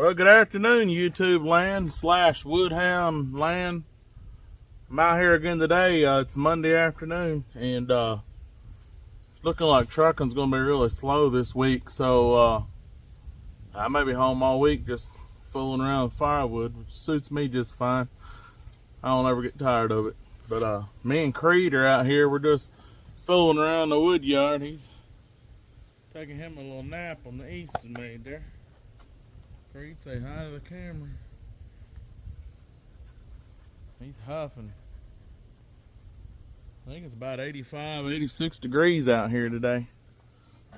Well, good afternoon, YouTube land / Woodhound land. I'm out here again today. It's Monday afternoon, and it's looking like trucking's going to be really slow this week. So I may be home all week just fooling around with firewood, which suits me just fine. I don't ever get tired of it. But me and Creed are out here. We're just fooling around the wood yard. He's taking him a little nap on the eastern made there. Creed, say hi to the camera. He's huffing. I think it's about 85, 86 degrees out here today.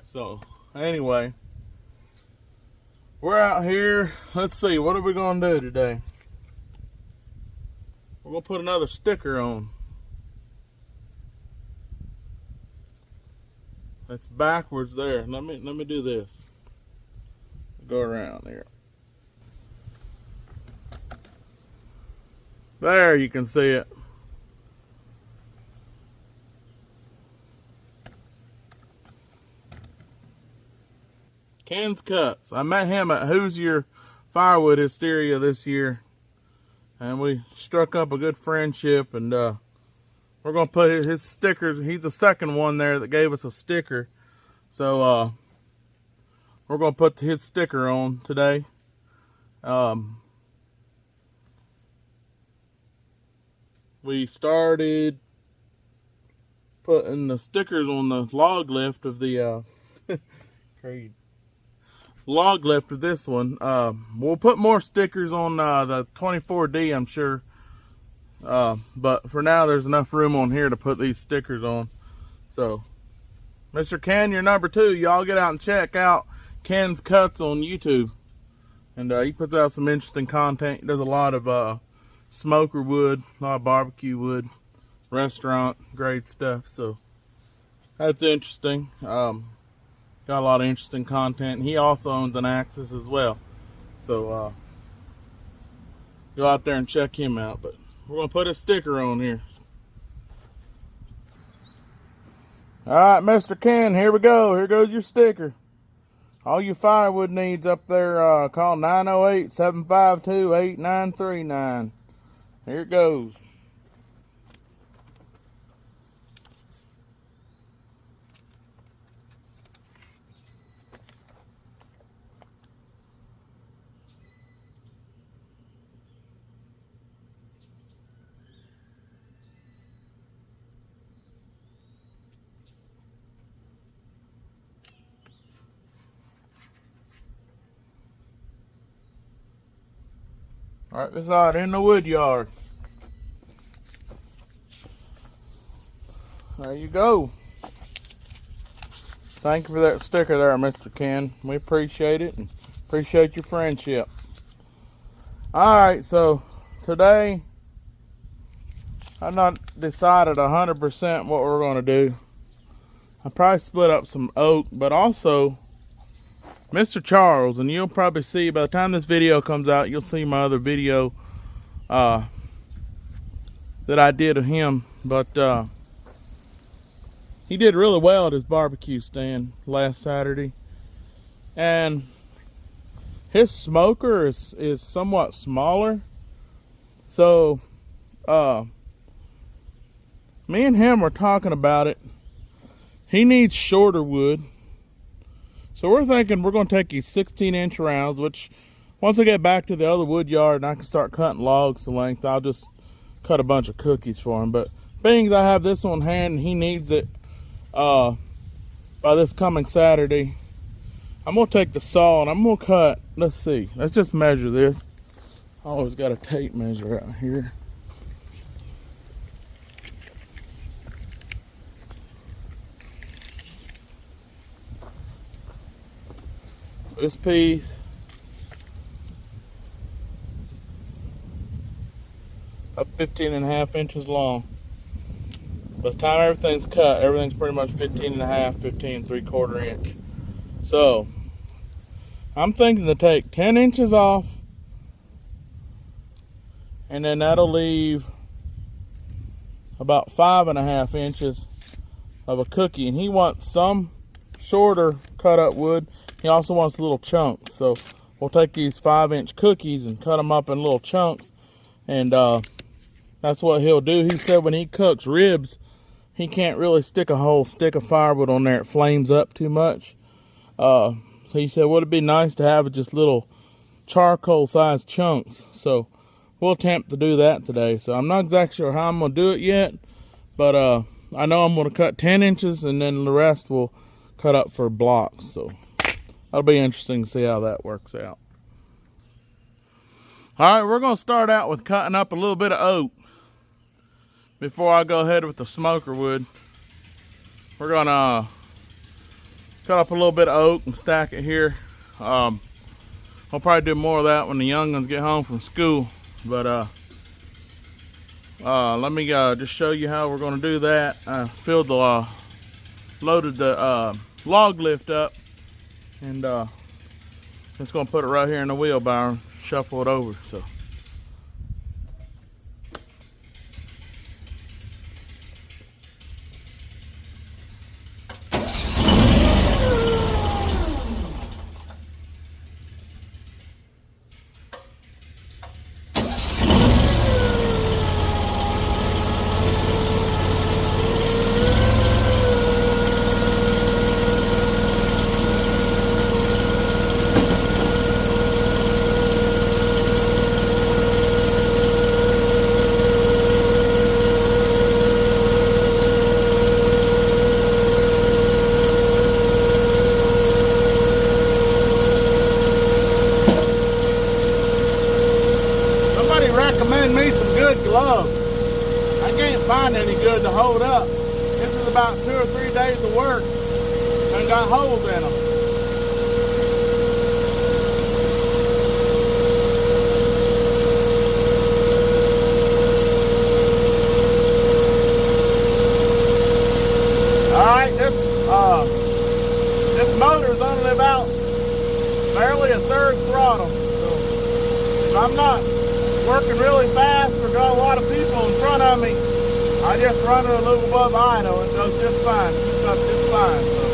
So, anyway, we're out here. Let's see, what are we going to do today? We're going to put another sticker on. That's backwards there. Let me do this. Go around there. There, you can see it. Ken's Cuts. I met him at Who's Your Firewood Hysteria this year, and we struck up a good friendship, and we're going to put his stickers. He's the second one there that gave us a sticker, so we're going to put his sticker on today. We started putting the stickers on the log lift of the log lift of this one. We'll put more stickers on the 24D, I'm sure. But for now, there's enough room on here to put these stickers on. So, Mr. Ken, you're number 2. Y'all get out and check out Ken's Cuts on YouTube. And he puts out some interesting content. He does a lot of smoker wood, a lot of barbecue wood, restaurant grade stuff. So, that's interesting. Got a lot of interesting content. He also owns an Axis as well. So, go out there and check him out. But we're going to put a sticker on here. Alright, Mr. Ken, here we go. Here goes your sticker. All your firewood needs up there, call 908-752-8939. Here it goes. Alright, this is out in the wood yard. There you go. Thank you for that sticker there, Mr. Ken. We appreciate it and appreciate your friendship. Alright, so today I've not decided 100% what we're going to do. I'll probably split up some oak, but also Mr. Charles, and you'll probably see by the time this video comes out, you'll see my other video that I did of him. But he did really well at his barbecue stand last Saturday, and his smoker is somewhat smaller. So me and him were talking about it. He needs shorter wood. So we're thinking we're going to take these 16-inch rounds, which once I get back to the other wood yard and I can start cutting logs to length, I'll just cut a bunch of cookies for him. But being I have this on hand and he needs it by this coming Saturday, I'm going to take the saw and I'm going to cut, let's see, let's just measure this. I always got a tape measure out here. This piece up 15.5 inches long. By the time everything's cut, everything's pretty much 15.5, 15.75 inch. So I'm thinking to take 10 inches off, and then that'll leave about 5.5 inches of a cookie. And he wants some shorter cut up wood. He also wants little chunks. So we'll take these 5-inch cookies and cut them up in little chunks, and that's what he'll do. He said when he cooks ribs, he can't really stick a whole stick of firewood on there. It flames up too much. So he said, would it be nice to have just little charcoal sized chunks? So we'll attempt to do that today. So I'm not exactly sure how I'm going to do it yet, but I know I'm going to cut 10 inches and then the rest will cut up for blocks. So that'll be interesting to see how that works out. All right, we're going to start out with cutting up a little bit of oak before I go ahead with the smoker wood. We're going to cut up a little bit of oak and stack it here. I'll probably do more of that when the young ones get home from school. But let me just show you how we're going to do that. I filled the loaded the log lift up, and just going to put it right here in the wheelbarrow and shuffle it over. So recommend me some good gloves. I can't find any good to hold up. This is about 2 or 3 days of work and got holes in them. Alright, this motor's only about barely a third throttle. So if I'm not working really fast or got a lot of people in front of me, I just run it a little above idle. It goes just fine. It's up just fine. So.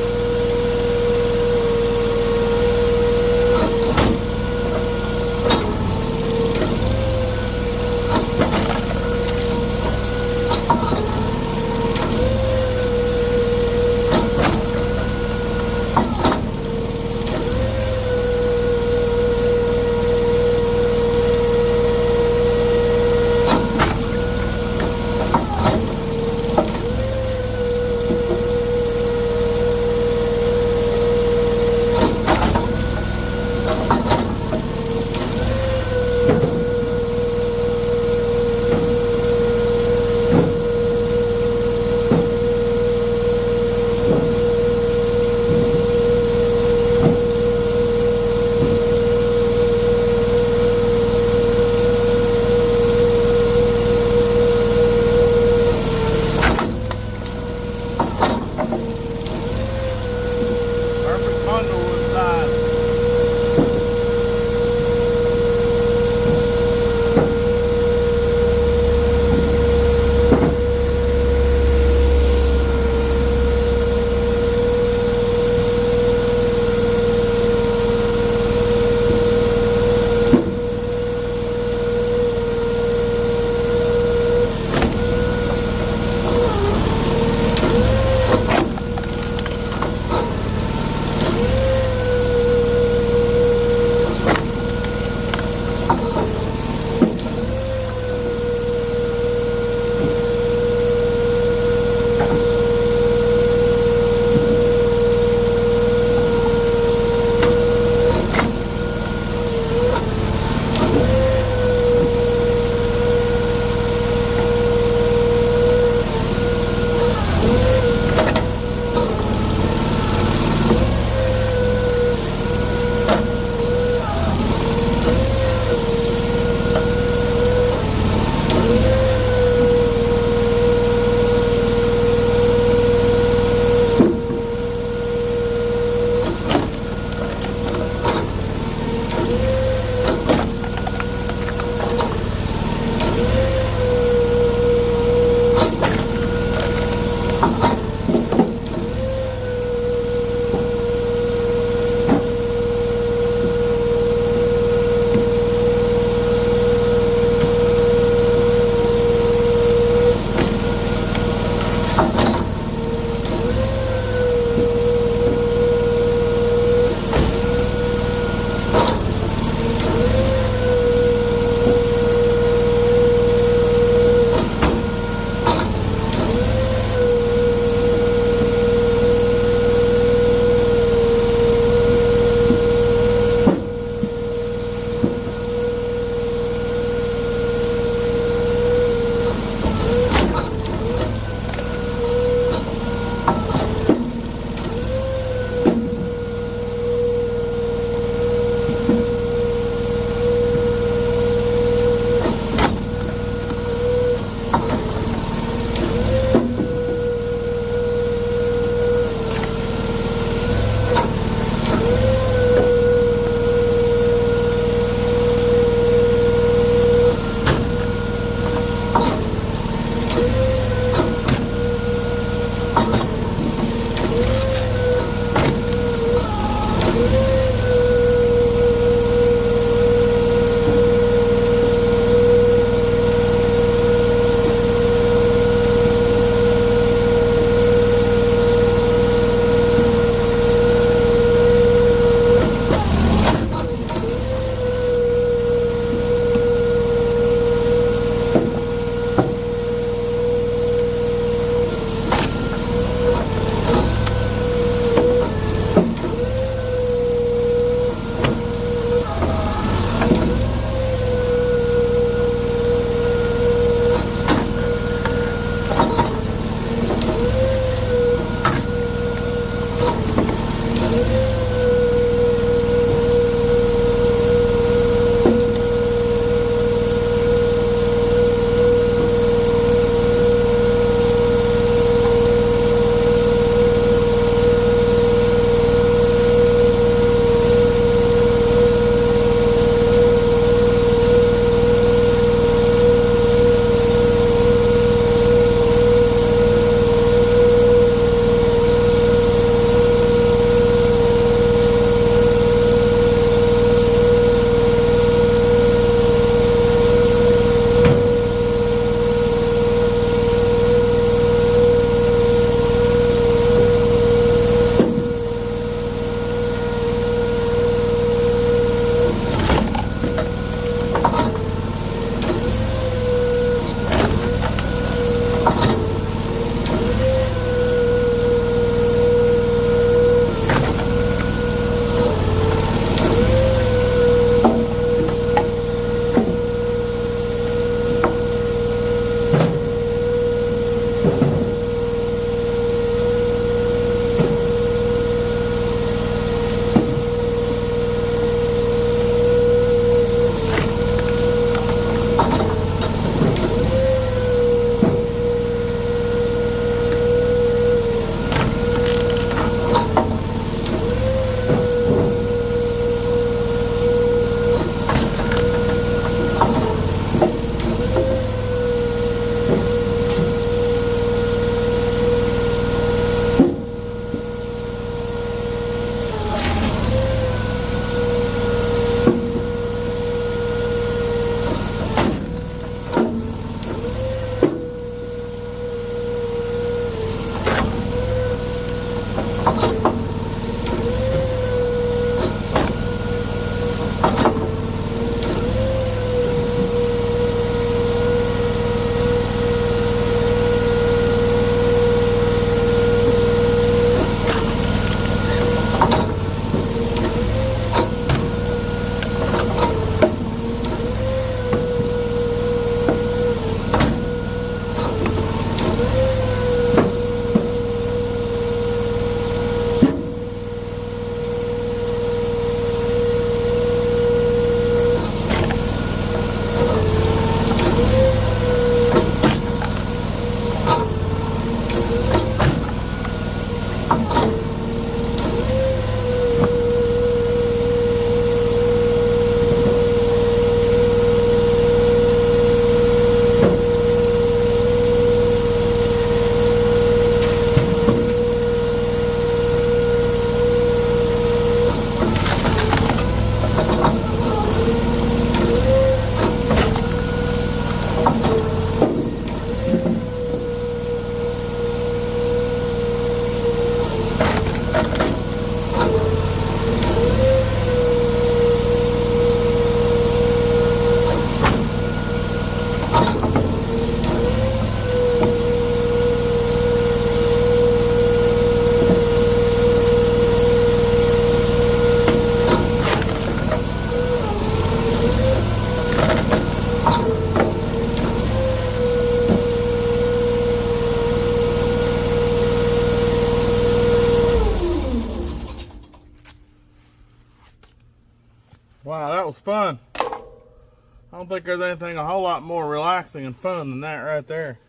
Wow, that was fun. I don't think there's anything a whole lot more relaxing and fun than that right there.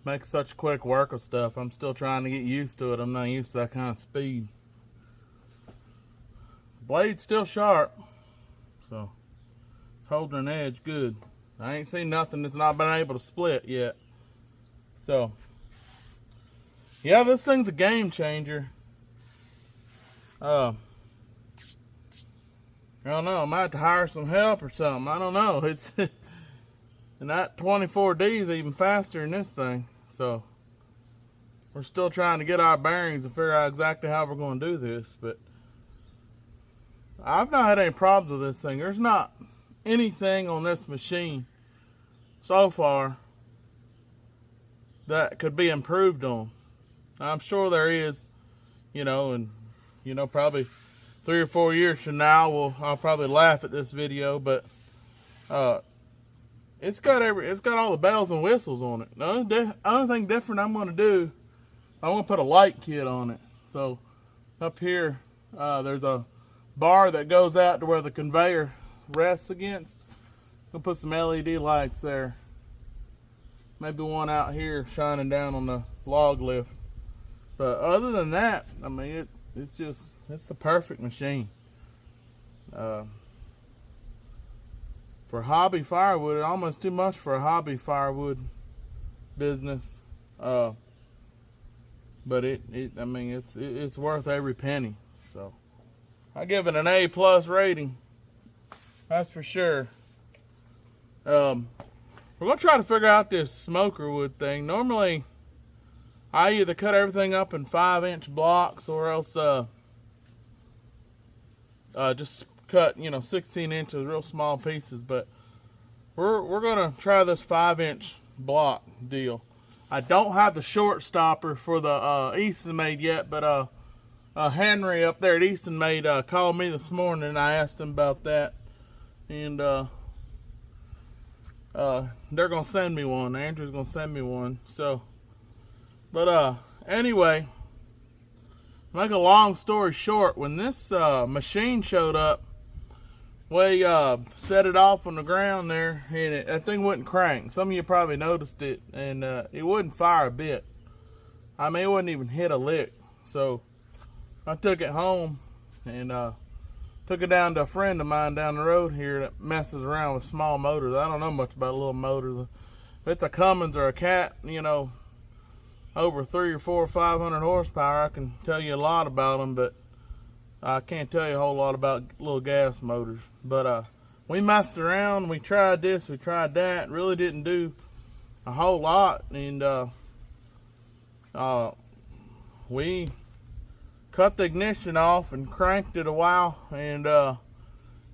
Makes such quick work of stuff. I'm still trying to get used to it. I'm not used to that kind of speed. Blade's still sharp, so it's holding an edge good. I ain't seen nothing that's not been able to split yet. So, yeah, this thing's a game changer. I don't know. I might have to hire some help or something. I don't know. It's and that 24D is even faster than this thing. So we're still trying to get our bearings and figure out exactly how we're going to do this. But I've not had any problems with this thing. There's not anything on this machine so far that could be improved on. I'm sure there is, you know, and you know, probably 3 or 4 years from now, I'll probably laugh at this video, but it's got all the bells and whistles on it. The only thing different I'm going to do, I'm going to put a light kit on it. So up here, there's a bar that goes out to where the conveyor rests against. I'll put some LED lights there. Maybe one out here shining down on the log lift. But other than that, I mean, it's the perfect machine. For hobby firewood, almost too much for a hobby firewood business. But I mean, it's worth every penny. So I give it an A+ rating. That's for sure. We're gonna try to figure out this smoker wood thing. Normally, I either cut everything up in 5-inch blocks or else just cut, 16 inches, real small pieces. But we're gonna try this 5-inch block deal. I don't have the short stopper for the Easton Made yet, but Henry up there at Easton Made called me this morning and I asked him about that, and they're gonna send me one. Andrew's gonna send me one. So, but anyway, make a long story short, when this machine showed up, we set it off on the ground there, and that thing wouldn't crank. Some of you probably noticed it, and it wouldn't fire a bit. I mean, it wouldn't even hit a lick. So I took it home and took it down to a friend of mine down the road here that messes around with small motors. I don't know much about little motors. If it's a Cummins or a Cat, over 300 or 400 or 500 horsepower, I can tell you a lot about them, but I can't tell you a whole lot about little gas motors. But we messed around. We tried this, we tried that. Really didn't do a whole lot, and we cut the ignition off and cranked it a while, and got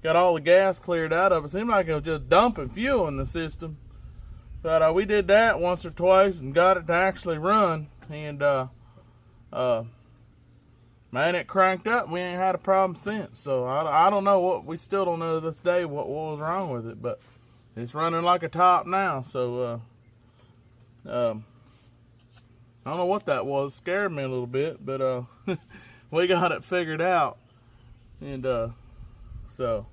all the gas cleared out of it. Seemed like it was just dumping fuel in the system. But we did that once or twice and got it to actually run, and man, it cranked up. We ain't had a problem since. So I don't know we still don't know to this day what was wrong with it, but it's running like a top now. So I don't know what that was. It scared me a little bit, but we got it figured out. And so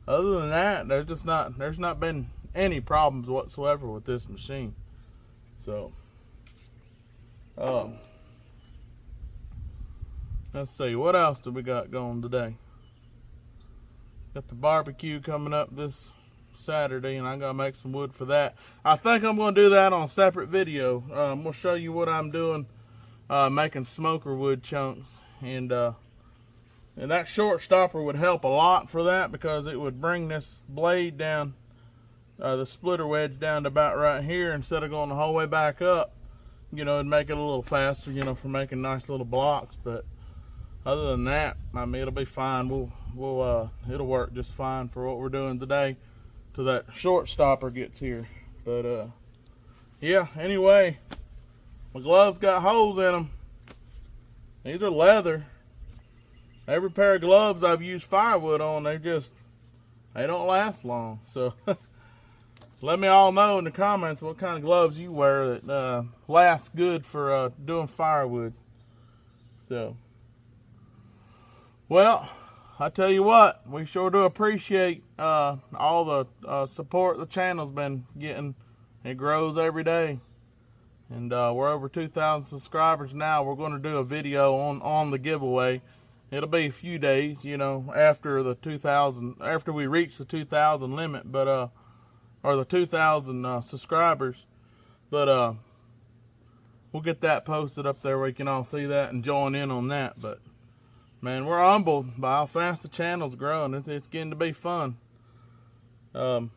other than that, there's not been any problems whatsoever with this machine. So let's see, what else do we got going today? Got the barbecue coming up this Saturday, and I gotta make some wood for that. I think I'm gonna do that on a separate video. We'll show you what I'm doing, making smoker wood chunks, and that short stopper would help a lot for that, because it would bring this blade down, the splitter wedge down to about right here, instead of going the whole way back up. It'd make it a little faster, for making nice little blocks. But other than that, I mean, it'll be fine. It'll work just fine for what we're doing today till that short stopper gets here. But yeah, anyway, my gloves got holes in them. These are leather. Every pair of gloves I've used firewood on, they don't last long. So let me all know in the comments what kind of gloves you wear that last good for doing firewood. So, well, I tell you what, we sure do appreciate all the support the channel's been getting. It grows every day. And we're over 2,000 subscribers now. We're going to do a video on the giveaway. It'll be a few days, you know, after we reach the 2,000 limit, but or the 2,000 subscribers. But we'll get that posted up there where you can all see that and join in on that. But man, we're humbled by how fast the channel's growing. It's getting to be fun. I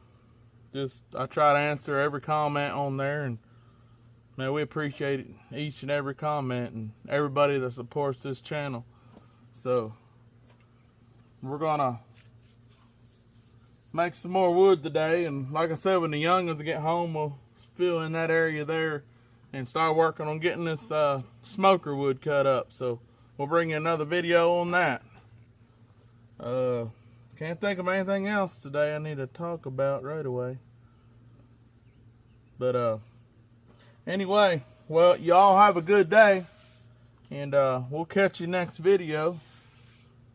try to answer every comment on there, and man, we appreciate it, each and every comment and everybody that supports this channel. So we're gonna make some more wood today, and like I said, when the young'uns get home, we'll fill in that area there and start working on getting this smoker wood cut up. So we'll bring you another video on that. Can't think of anything else today I need to talk about right away. But anyway, well, y'all have a good day, and we'll catch you next video.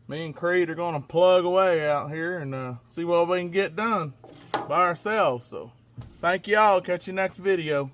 Me and Creed are going to plug away out here and see what we can get done by ourselves. So thank y'all. Catch you next video.